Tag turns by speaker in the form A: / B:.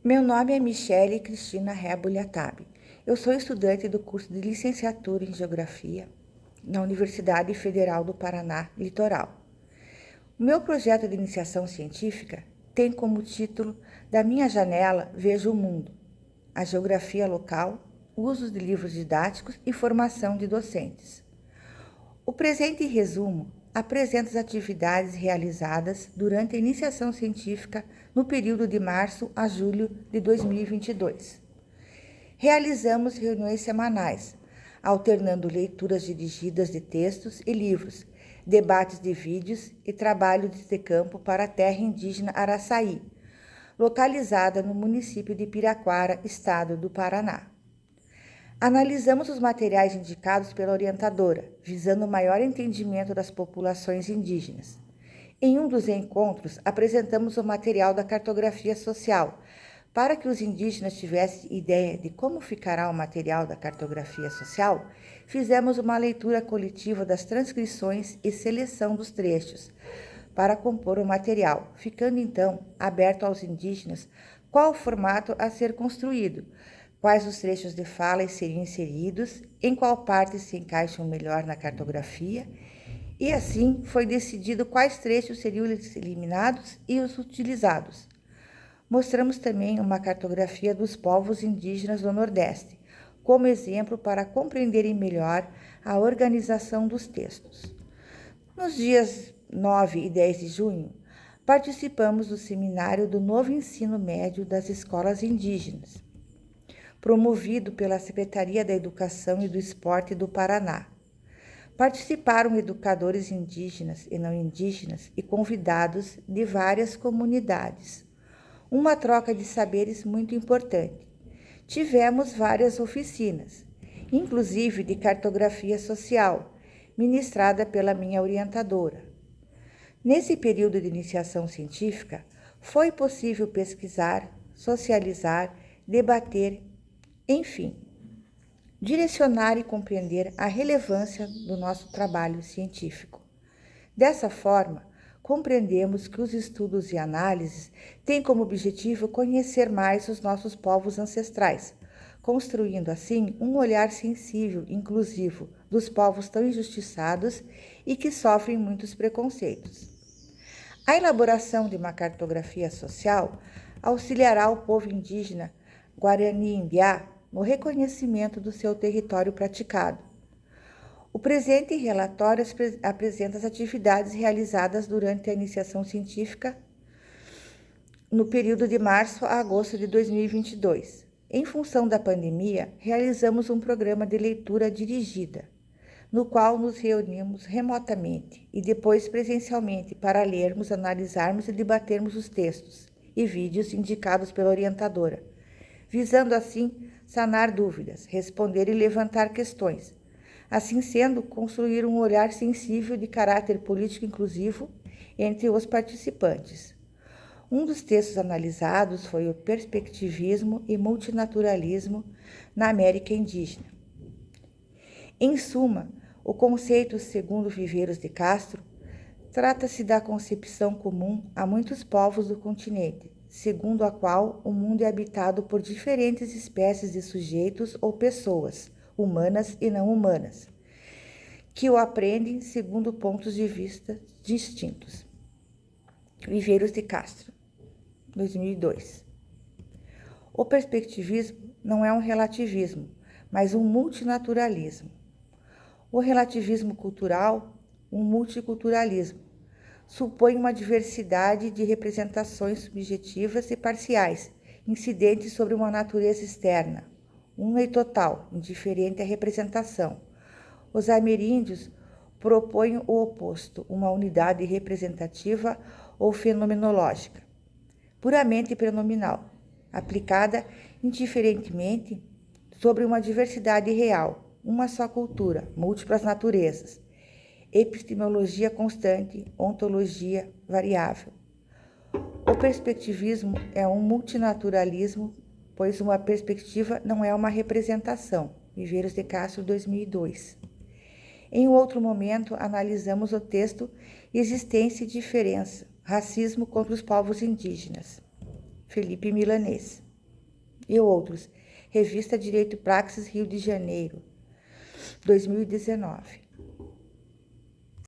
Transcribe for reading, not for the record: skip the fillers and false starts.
A: Meu nome é Michele Cristina Reboliatab. Eu sou estudante do curso de licenciatura em Geografia na Universidade Federal do Paraná, Litoral. O meu projeto de iniciação científica tem como título Da Minha Janela Vejo o Mundo, a geografia local, usos de livros didáticos e formação de docentes. O presente resumo apresenta as atividades realizadas durante a iniciação científica no período de março a julho de 2022. Realizamos reuniões semanais, alternando leituras dirigidas de textos e livros, debates de vídeos e trabalho de campo para a terra indígena Araçaí, localizada no município de Piraquara, estado do Paraná. Analisamos os materiais indicados pela orientadora, visando o maior entendimento das populações indígenas. Em um dos encontros, apresentamos o material da cartografia social, para que os indígenas tivessem ideia de como ficará o material da cartografia social. Fizemos uma leitura coletiva das transcrições e seleção dos trechos para compor o material, ficando então aberto aos indígenas qual o formato a ser construído, quais os trechos de fala seriam inseridos, em qual parte se encaixam melhor na cartografia, e assim foi decidido quais trechos seriam eliminados e os utilizados. Mostramos também uma cartografia dos povos indígenas do Nordeste, como exemplo para compreenderem melhor a organização dos textos. Nos dias 9 e 10 de junho, participamos do seminário do novo ensino médio das escolas indígenas, promovido pela Secretaria da Educação e do Esporte do Paraná. Participaram educadores indígenas e não indígenas e convidados de várias comunidades. Uma troca de saberes muito importante. Tivemos várias oficinas, inclusive de cartografia social, ministrada pela minha orientadora. Nesse período de iniciação científica, foi possível pesquisar, socializar, debater, enfim, direcionar e compreender a relevância do nosso trabalho científico. Dessa forma, compreendemos que os estudos e análises têm como objetivo conhecer mais os nossos povos ancestrais, construindo assim um olhar sensível e inclusivo dos povos tão injustiçados e que sofrem muitos preconceitos. A elaboração de uma cartografia social auxiliará o povo indígena Guarani-Imbiá no reconhecimento do seu território praticado. O presente relatório apresenta as atividades realizadas durante a iniciação científica no período de março a agosto de 2022. Em função da pandemia, realizamos um programa de leitura dirigida, no qual nos reunimos remotamente e depois presencialmente para lermos, analisarmos e debatermos os textos e vídeos indicados pela orientadora, visando assim sanar dúvidas, responder e levantar questões. Assim sendo, construir um olhar sensível de caráter político inclusivo entre os participantes. Um dos textos analisados foi o Perspectivismo e Multinaturalismo na América Indígena. Em suma, o conceito, segundo Viveiros de Castro, trata-se da concepção comum a muitos povos do continente, segundo a qual o mundo é habitado por diferentes espécies de sujeitos ou pessoas, humanas e não humanas, que o aprendem segundo pontos de vista distintos. Viveiros de Castro, 2002. O perspectivismo não é um relativismo, mas um multinaturalismo. O relativismo cultural, um multiculturalismo, supõe uma diversidade de representações subjetivas e parciais, incidentes sobre uma natureza externa, uma e total, indiferente à representação. Os ameríndios propõem o oposto, uma unidade representativa ou fenomenológica, puramente prenominal, aplicada indiferentemente sobre uma diversidade real, uma só cultura, múltiplas naturezas, epistemologia constante, ontologia variável. O perspectivismo é um multinaturalismo, pois uma perspectiva não é uma representação. Viveiros de Castro, 2002. Em outro momento, analisamos o texto Existência e Diferença, Racismo contra os Povos Indígenas. Felipe Milanês. E outros, Revista Direito Praxis, Rio de Janeiro, 2019.